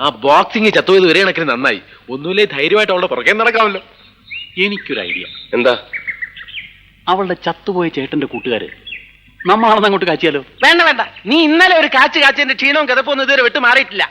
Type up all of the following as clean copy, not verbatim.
ആ ബോക്സിംഗ് ചത്തുപോയത് ഒരേ കണക്കിന് നന്നായി. ഒന്നുമില്ലേ ധൈര്യമായിട്ട് അവളുടെ പുറകെ നടക്കാമല്ലോ. എനിക്കൊരു ഐഡിയ. എന്താ? അവളുടെ ചത്തുപോയ ചേട്ടന്റെ കൂട്ടുകാര് നമ്മളാണെന്ന് അങ്ങോട്ട് കാച്ചിയാലോ? വേണ്ട വേണ്ട, നീ ഇന്നലെ ഒരു കാച്ചിന്റെ ക്ഷീണവും കിതപ്പൊന്നും ഇതുവരെ വിട്ട് മാറിയിട്ടില്ല.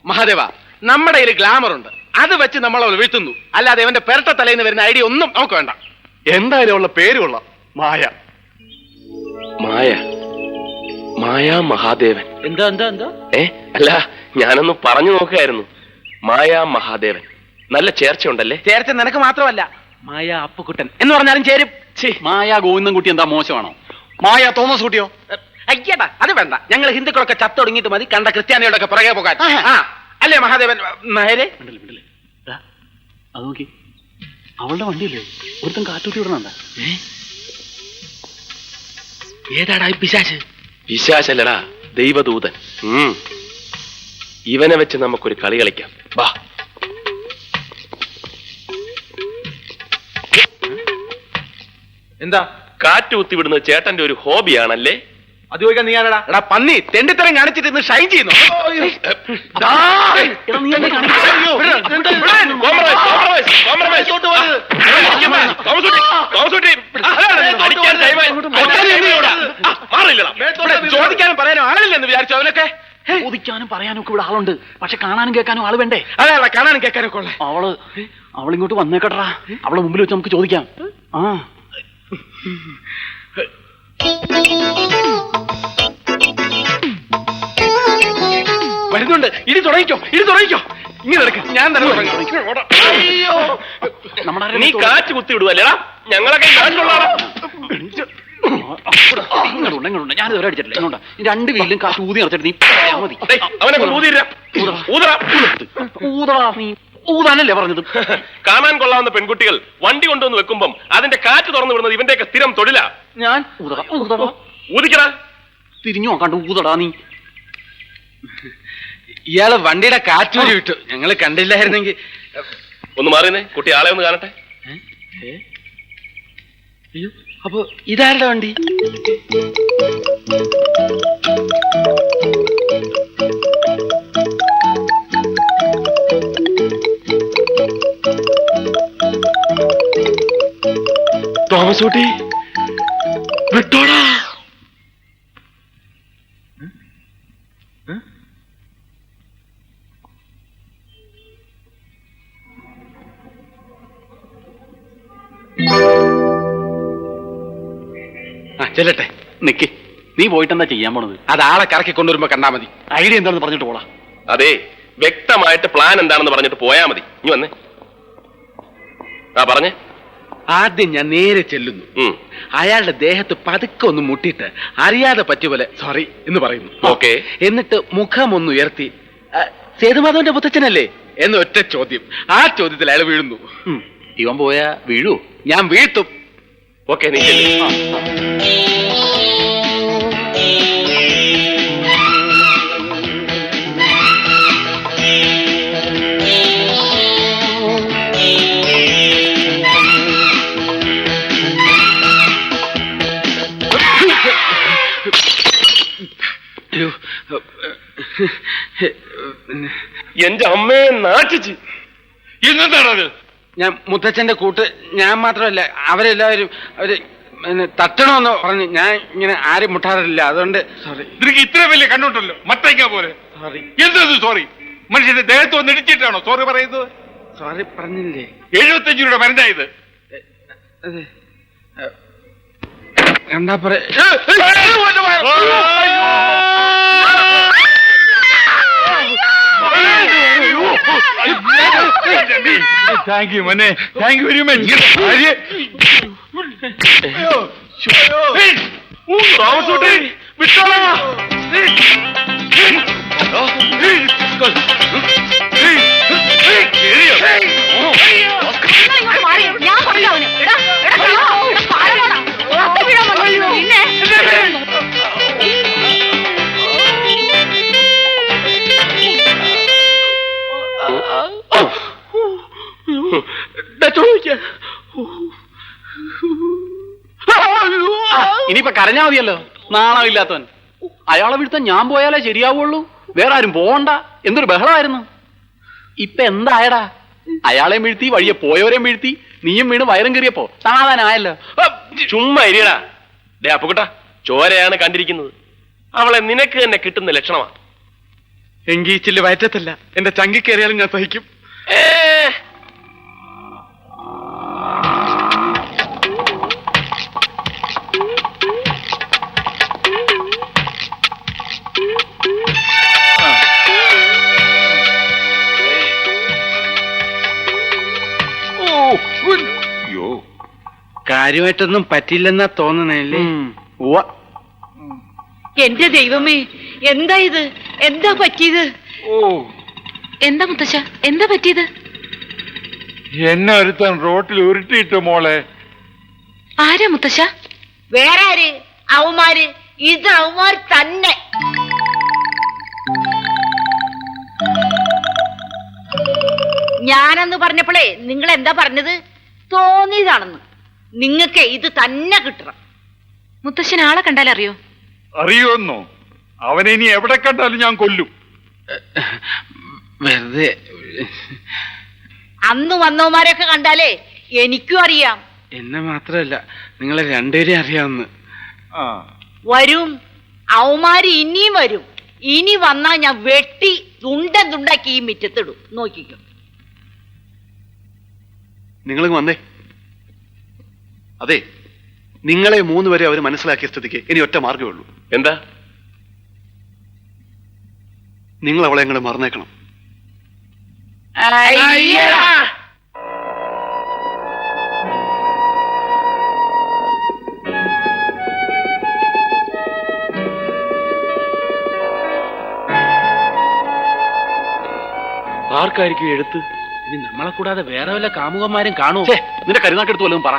മഹാദേവ, നമ്മുടെ കയ്യിൽ ഗ്ലാമർ ഉണ്ട്, അത് വെച്ച് നമ്മൾ അവൾ വീഴ്ത്തുന്നു. അല്ലാതെ അവന്റെ പെരട്ട തലേന്ന് വരുന്ന ഐഡിയ ഒന്നും നമുക്ക് വേണ്ട. എന്തായാലും അവളുടെ പേര് കൊള്ളാം, മായ. മായ മായാ മഹാദേവൻ. എന്താ എന്താ എന്താ? അല്ല, ഞാനൊന്ന് പറഞ്ഞു നോക്കുകയായിരുന്നു. മായാ മഹാദേവൻ നല്ല ചേർച്ച ഉണ്ടല്ലേ? ചേർച്ച നിനക്ക് മാത്രമല്ല, മായ അപ്പുക്കുട്ടൻ എന്ന് പറഞ്ഞാലും ചേരും. മായ ഗോവിന്ദൻകുട്ടി എന്താ മോശമാണോ? മായ തോമസ് കുട്ടിയോ? അയ്യടാ, അത് വേണ്ട. ഞങ്ങൾ ഹിന്ദുക്കളൊക്കെ ചത്തൊടുങ്ങിയിട്ട് മതി കണ്ട ക്രിസ്ത്യാനികളുടെ പുറകെ പോകാൻ. അല്ലേ മഹാദേവൻ നായരെ? അത് നോക്കി, അവളുടെ വണ്ടിയല്ലേ ഒരുത്തൻ കാറ്റൂട്ടി വിടണണ്ട. ഏതാടാ പിശാച്? പിശാചല്ലടാ, ദൈവദൂതൻ. ഇവനെ വെച്ച് നമുക്കൊരു കളി കളിക്കാം. വാ. എന്താ? കാറ്റ് കുത്തിവിടുന്നത് ചേട്ടന്റെ ഒരു ഹോബിയാണല്ലേ? അത് ചോദിക്കാൻ നീ ആരടാ? എടാ പന്നി, തെണ്ടിത്തരം കാണിച്ചിട്ട് ഇന്ന് ഷൈൻ ചെയ്യുന്നു. ചോദിക്കാനും പറയാനും ആളില്ലെന്ന് വിചാരിച്ചു അവനൊക്കെ. ചോദിക്കാനും പറയാനും ഒക്കെ ഇവിടെ ആളുണ്ട്, പക്ഷെ കാണാനും കേൾക്കാനും ആള് വേണ്ടേ? അതെ, കാണാനും കേൾക്കാനും ഒക്കെ ഉള്ളേ. അവളിങ്ങോട്ട് വന്നേക്കട്ടാ, അവളെ മുമ്പിൽ വെച്ച് നമുക്ക് ചോദിക്കാം. വരുന്നുണ്ട്. ഇനി തുടങ്ങിക്കോ, ഇനി തുടങ്ങിക്കോ. ഇങ്ങനെ എടുക്ക, ഞാൻ തന്നെ തുടങ്ങി. നീ കാറ്റ് കുത്തി വിടുവല്ലേടാ? ഞങ്ങളൊക്കെ ഇങ്ങോട്ടുണ്ട്, ഞാനിത് ഒരേ അടിച്ചിട്ടില്ല. ഇങ്ങോട്ടാ, രണ്ട് വീട്ടിലും കാറ്റ് ഊതി നിറച്ചിട്ട് നീ മതി. അവനെ ഊതടാ, നീ ഊതാനല്ലേ പറഞ്ഞത്? കാണാൻ കൊള്ളാവുന്ന പെൺകുട്ടികൾ വണ്ടി കൊണ്ടുവന്ന് വെക്കുമ്പം അതിന്റെ കാറ്റ് തുറന്നു വിടുന്നത് ഇവന്റെയൊക്കെ സ്ഥിരം തൊഴിലാ. ഞാൻ ഊതടാ, ഊതിക്കടാ. തിരിഞ്ഞു നോക്കാണ്ട് ഊതടാ നീ. ഇയാള് വണ്ടിയുടെ കാറ്റൂരി വിട്ടു, ഞങ്ങള് കണ്ടില്ലായിരുന്നെങ്കിൽ. ഒന്ന് മാറിയെന്നേ, കുട്ടി ആളെ ഒന്ന് കാണട്ടെ. അപ്പൊ ഇതാരുടെ വണ്ടി? തോമസ് കുട്ടി വിട്ടോടാ. ചെല്ലട്ടെ. നിക്ക്, നീ പോയിട്ട് എന്താ ചെയ്യാൻ പോണത്? അത് ആളെ കറക്കി കൊണ്ടുവരുമ്പോ കണ്ടാ മതി. ഐഡിയ എന്താണെന്ന് പറഞ്ഞിട്ട് പോടാ. അതെ, വ്യക്തമായിട്ട് പ്ലാൻ എന്താണെന്ന് പറഞ്ഞിട്ട് പോയാ മതി. ഇനി വന്നേ. പറഞ്ഞേ. ആദ്യം ഞാൻ നേരെ ചെല്ലുന്നു. അയാളുടെ ദേഹത്ത് പതുക്കെ ഒന്ന് മുട്ടിയിട്ട് അറിയാതെ പറ്റിയ പോലെ സോറി എന്ന് പറയുന്നു. ഓക്കെ. എന്നിട്ട് മുഖം ഒന്ന് ഉയർത്തി സേതുമാധവന്റെ മുത്തച്ഛനല്ലേ എന്ന് ഒറ്റ ചോദ്യം. ആ ചോദ്യത്തിൽ അയാൾ വീഴുന്നു. ഇവൻ പോയാ വീഴൂ? ഞാൻ വീഴ്ത്തും. ഓക്കെ, നീ എന്റെ അമ്മയെ നാട്ടിച്ച്. ഇന്നെന്താണത്? ഞാൻ മുത്തച്ഛന്റെ കൂട്ട്, ഞാൻ മാത്രമല്ല അവരെല്ലാവരും അവര് തട്ടണമെന്ന് പറഞ്ഞു. ഞാൻ ഇങ്ങനെ ആരും മുട്ടാറില്ല, അതുകൊണ്ട് സോറി. നിനക്ക് ഇത്ര വലിയ കണ്ണുണ്ടല്ലോ, മത്തയ്ക്ക പോലെ. സോറി. എന്തത് സോറി? മനുഷ്യന്റെ ദേഹത്ത് വന്ന് ഇടിച്ചിട്ടാണോ സോറി പറയുന്നത്? സോറി പറഞ്ഞില്ലേ? 75 രൂപയുടെ മരുന്നായത്. എന്താ പറയാ? താങ്ക് യു മനെ, താങ്ക് യു വെരി മച്ച്. താമസോട്ടെ വിട്ടോളാ. ഇനിയിപ്പൊ കരഞ്ഞാ മതിയല്ലോ, നാണമില്ലാത്തവൻ. അയാളെ വീഴ്ത്താൻ ഞാൻ പോയാലേ ശരിയാവുള്ളൂ, വേറെ ആരും പോവണ്ട. എന്തൊരു ബഹളമായിരുന്നു. ഇപ്പൊ എന്തായടാ? അയാളെയും വീഴ്ത്തി, വഴിയെ പോയവരെയും വീഴ്ത്തി, നീയും വീണ് വയറും കയറിയപ്പോ സമാധാനമായല്ലോ. ചുമ്മാ ഇരിയടാ. ഡേ അപ്പുക്കുട്ട, ചോരയാണ് കണ്ടിരിക്കുന്നത്. അവളെ നിനക്ക് തന്നെ കിട്ടുന്ന ലക്ഷണമാണ്. എങ്കി ചില്ല് വയറ്റത്തല്ല, എന്റെ ചങ്കി കയറിയാലും ഞാൻ സഹിക്കും. അയ്യോ, കാര്യമായിട്ടൊന്നും പറ്റില്ലെന്നാ തോന്നണല്ലേ? എന്റെ ദൈവമേ, എന്താ ഇത്? എന്താ പറ്റിയത്? ഓ, എന്താ മുത്തശ്ശ, എന്താ പറ്റിയത്? എന്നെ ഒരുത്തൻ റോട്ടിൽ ഉരുട്ടിയിട്ടു മോളെ. ആരാ മുത്തശ്ശ? വേറെ ആര്? അവന്മാര്. ഇത് അവന്മാർ തന്നെ. ഞാനെന്ന് പറഞ്ഞപ്പോഴേ നിങ്ങൾ എന്താ പറഞ്ഞത്? തോന്നിയതാണെന്ന്. നിങ്ങൾക്ക് ഇത് തന്നെ കിട്ടണം. മുത്തശ്ശൻ ആളെ കണ്ടാലറിയോ? അറിയുമെന്നോ? അവനെ ഇനി എവിടെ കണ്ടാലും ഞാൻ കൊല്ലും. വെറുതെ. അന്ന് വന്നവന്മാരെയൊക്കെ കണ്ടാലേ എനിക്കും അറിയാം. എന്നെ മാത്രല്ല, നിങ്ങളെ രണ്ടുപേരെയും അറിയാവുന്ന. ആ, വരും. അവന്മാര് ഇനിയും വരും. ഇനി വന്നാ ഞാൻ വെട്ടി തുണ്ടൻ തുണ്ടാക്കി ഈ മിറ്റത്തിടും. നോക്കിക്കോ. നിങ്ങൾ വന്നേ. അതെ, നിങ്ങളെ 3 വരെ അവർ മനസ്സിലാക്കിയ സ്ഥിതിക്ക് ഇനി ഒറ്റ മാർഗ്ഗമേ ഉള്ളൂ. എന്താ? നിങ്ങൾ അവളെ അങ്ങോട്ട് മറന്നേക്കണം. ആർക്കായിരിക്കും എഴുത്ത്? ഇനി നമ്മളെ കൂടാതെ വേറെ വല്ല കാമുകന്മാരും കാണുമോ? നിന്റെ കരുനാക്കെടുത്ത് വല്ലതും പറ.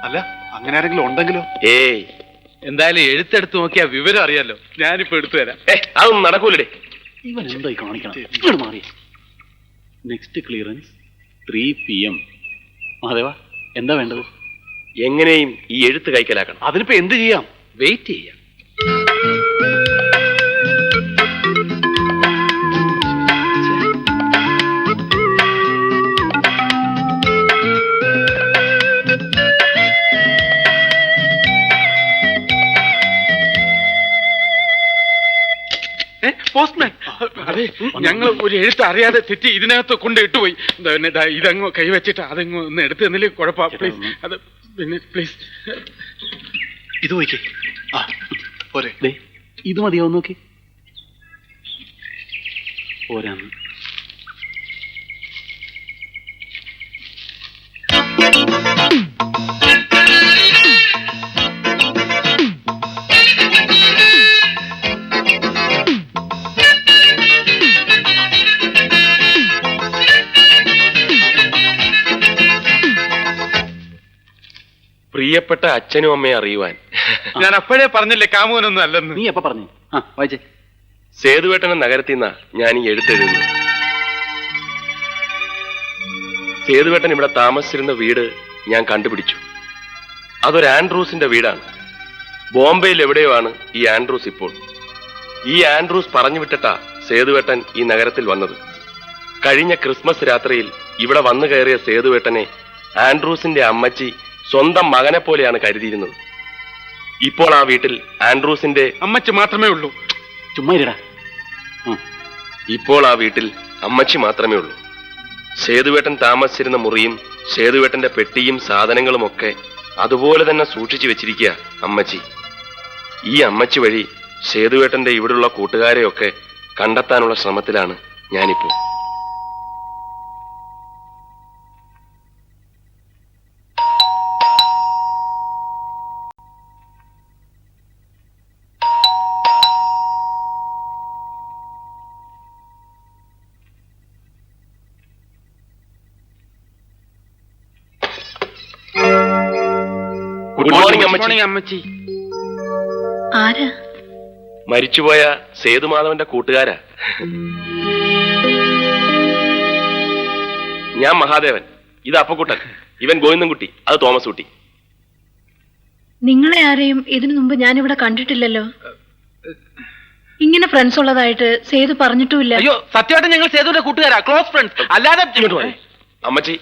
അല്ല, അങ്ങനെ ആരെങ്കിലും ഉണ്ടെങ്കിലോ? ഏയ്, എന്തായാലും എഴുത്തെടുത്ത് നോക്കിയാ വിവരം അറിയാലോ. ഞാനിപ്പോ എടുത്തു തരാം. അതൊന്നും നടക്കൂലേ. ഇവൻ എന്തായി കാണിക്കണം? ഇങ്ങോട്ട് മാറി. Next clearance 3 PM. മഹാദേവ, എന്താ വേണ്ടത്? എങ്ങനെയും ഈ എഴുത്ത് കൈക്കലാക്കണം. അതിനിപ്പോ എന്ത് ചെയ്യാം? വെയിറ്റ് ചെയ്യാം. പോസ്റ്റ്മാൻ, അതെ, ഞങ്ങൾ ഒരു എഴുത്ത് അറിയാതെ തെറ്റി ഇതിനകത്ത് കൊണ്ട് ഇട്ടുപോയി. ഇതങ്ങ് കൈവച്ചിട്ട് അതങ്ങ് ഒന്ന് എടുത്ത് തന്നില്ലേ കുഴപ്പം. പ്ലീസ്, അത് പിന്നെ പ്ലീസ്. ഇത് പോയിക്കേ. ആ, പോരെ. ദേ, ഇത് മതിയോ നോക്കി? പോരാന്ന്. പ്രിയപ്പെട്ട അച്ഛനും അമ്മയെ അറിയുവാൻ. ഞാൻ അപ്പോഴേ പറഞ്ഞില്ലേ കാമുകനൊന്നും അല്ലെന്ന്. നീ എപ്പ പറഞ്ഞു? ആ, വായിച്ചേ. സേതുവേട്ടനെ നഗരത്തിൽ നിന്നാ ഞാൻ ഈ എഴുത്തെഴുതുന്നു. സേതുവേട്ടൻ ഇവിടെ താമസിച്ചിരുന്ന വീട് ഞാൻ കണ്ടുപിടിച്ചു. അതൊരു ആൻഡ്രൂസിന്റെ വീടാണ്. ബോംബെയിൽ എവിടെയോ ആണ് ഈ ആൻഡ്രൂസ് ഇപ്പോൾ. ഈ ആൻഡ്രൂസ് പറഞ്ഞു വിട്ടിട്ടാ സേതുവേട്ടൻ ഈ നഗരത്തിൽ വന്നത്. കഴിഞ്ഞ ക്രിസ്മസ് രാത്രിയിൽ ഇവിടെ വന്നു കയറിയ സേതുവേട്ടനെ ആൻഡ്രൂസിന്റെ അമ്മച്ചി സ്വന്തം മകനെ പോലെയാണ് കരുതിയിരുന്നത്. ഇപ്പോൾ ആ വീട്ടിൽ ആൻഡ്രൂസിന്റെ അമ്മച്ചി മാത്രമേ ഉള്ളൂ. ചുമ്മാ ഇരടാ. ഇപ്പോൾ ആ വീട്ടിൽ അമ്മച്ചി മാത്രമേ ഉള്ളൂ. സേതുവേട്ടൻ താമസിച്ചിരുന്ന മുറിയും സേതുവേട്ടന്റെ പെട്ടിയും സാധനങ്ങളും ഒക്കെ അതുപോലെ തന്നെ സൂക്ഷിച്ചു വെച്ചിരിക്കുക അമ്മച്ചി. ഈ അമ്മച്ചി വഴി സേതുവേട്ടന്റെ ഇവിടുള്ള കൂട്ടുകാരെയൊക്കെ കണ്ടെത്താനുള്ള ശ്രമത്തിലാണ് ഞാനിപ്പോ. ഗുഡ് മോർണിംഗ് അമ്മച്ചി. ആരാ? മരിച്ചുപോയ സേതുമാധവന്റെ കൂട്ടുകാരാ. ഞാൻ മഹാദേവൻ, ഇത് അപ്പക്കുട്ടൻ, ഇവൻ ഗോവിന്ദൻകുട്ടി, അത് തോമസ് കുട്ടി. നിങ്ങളെ ആരെയും ഇതിനു മുമ്പ് ഞാനിവിടെ കണ്ടിട്ടില്ലല്ലോ. ഇങ്ങനെ ഫ്രണ്ട്സ് ഉള്ളതായിട്ട് സേതു പറഞ്ഞിട്ടുമില്ല. അയ്യോ സത്യമായിട്ട് ഞങ്ങൾ സേതുവിന്റെ കൂട്ടുകാരാ, ക്ലോസ് ഫ്രണ്ട്സ്. അല്ലാതെ ഇങ്ങോട്ട് വാ. അമ്മച്ചി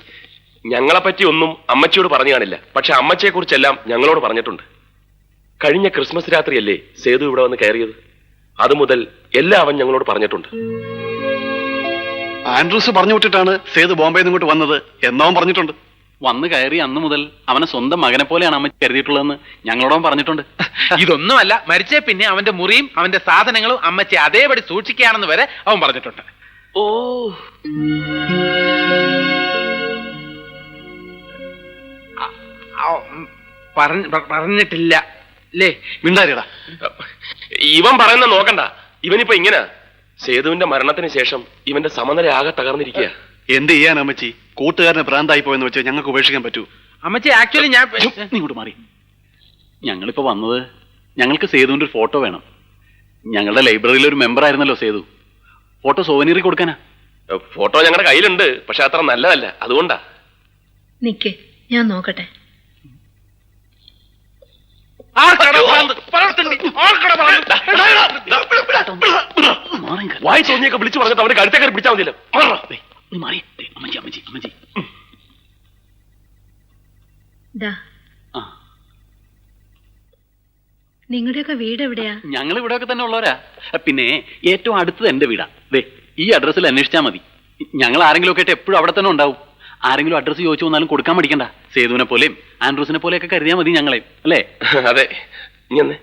ഞങ്ങളെ പറ്റി ഒന്നും അമ്മച്ചിയോട് പറഞ്ഞു കാണില്ല, പക്ഷെ അമ്മച്ചിയെ കുറിച്ചെല്ലാം ഞങ്ങളോട് പറഞ്ഞിട്ടുണ്ട്. കഴിഞ്ഞ ക്രിസ്മസ് രാത്രിയല്ലേ സേതു ഇവിടെ വന്ന് കയറിയത്, അതുമുതൽ എല്ലാം അവൻ ഞങ്ങളോട് പറഞ്ഞിട്ടുണ്ട്. ആൻഡ്രൂസ് പറഞ്ഞു വിട്ടിട്ടാണ് സേതു ബോംബെയിൽ നിന്ന് ഇങ്ങോട്ട് വന്നത് എന്നവൻ പറഞ്ഞിട്ടുണ്ട്. വന്ന് കയറി അന്ന് മുതൽ അവനെ സ്വന്തം മകനെ പോലെയാണ് അമ്മച്ചി കരുതിയിട്ടുള്ളതെന്ന് ഞങ്ങളോടും പറഞ്ഞിട്ടുണ്ട്. ഇതൊന്നുമല്ല, മരിച്ചേ പിന്നെ അവന്റെ മുറിയും അവന്റെ സാധനങ്ങളും അമ്മച്ചി അതേപടി സൂക്ഷിക്കുകയാണെന്ന് വരെ അവൻ പറഞ്ഞിട്ടുണ്ട്. ഓ പറഞ്ഞിട്ടില്ല അല്ലേ? മിണ്ടാരിടാ. ഇവൻ പറയുന്ന നോക്കണ്ട, ഇവനിപ്പോ ഇങ്ങനെ സേതുവിന്റെ മരണത്തിന് ശേഷം ഇവന്റെ സമനില ആകെ തകർന്നിരിക്കുക. എന്ത് ചെയ്യാൻ അമ്മച്ചി, കൂട്ടുകാരനെ ഭ്രാന്തായി പോയെന്ന് വെച്ച് ഞങ്ങൾക്ക് ഉപേക്ഷിക്കാൻ പറ്റൂ? അമ്മച്ചി ആക്ച്വലി ഞാൻ നീ ഇങ്ങോട്ട് മാറി. ഞങ്ങളിപ്പോ വന്നത് ഞങ്ങൾക്ക് സേതുവിന്റെ ഒരു ഫോട്ടോ വേണം. ഞങ്ങളുടെ ലൈബ്രറിയിലെ ഒരു മെമ്പർ ആയിരുന്നല്ലോ സേതു. ഫോട്ടോ സോവനീറി കൊടുക്കാനാ. ഫോട്ടോ ഞങ്ങളുടെ കയ്യിലുണ്ട്, പക്ഷെ അത്ര നല്ലതല്ല, അതുകൊണ്ടാ. നിക്ക്, ഞാൻ നോക്കട്ടെ. വായി തോന്നിയൊക്കെ വിളിച്ചു പറഞ്ഞിട്ട് അവന്റെ കഴുത്തേക്കാരി പിടിച്ചാൽ മതിയല്ലോ. നീ മാറി. അമ്മച്ചി അമ്മച്ചി അമ്മച്ചി. ദാ, ആ, നിങ്ങളുടെയൊക്കെ വീട് എവിടെയാ? ഞങ്ങൾ ഇവിടെയൊക്കെ തന്നെ ഉള്ളവരാ. പിന്നെ ഏറ്റവും അടുത്തത് എന്റെ വീടാ. ദേ ഈ അഡ്രസ്സിൽ അന്വേഷിച്ചാൽ മതി. ഞങ്ങൾ ആരെങ്കിലും ഒക്കെ ആയിട്ട് എപ്പോഴും അവിടെ തന്നെ ഉണ്ടാവും. ആരെങ്കിലും അഡ്രസ്സ് ചോദിച്ചു വന്നാലും കൊടുക്കാൻ മടിക്കണ്ട. സേതുവിനെ പോലെയും ആൻഡ്രൂസിനെ പോലെയൊക്കെ കരുതിയാൽ മതി ഞങ്ങളെയും, അല്ലേ? അതെ. ഇങ്ങനെ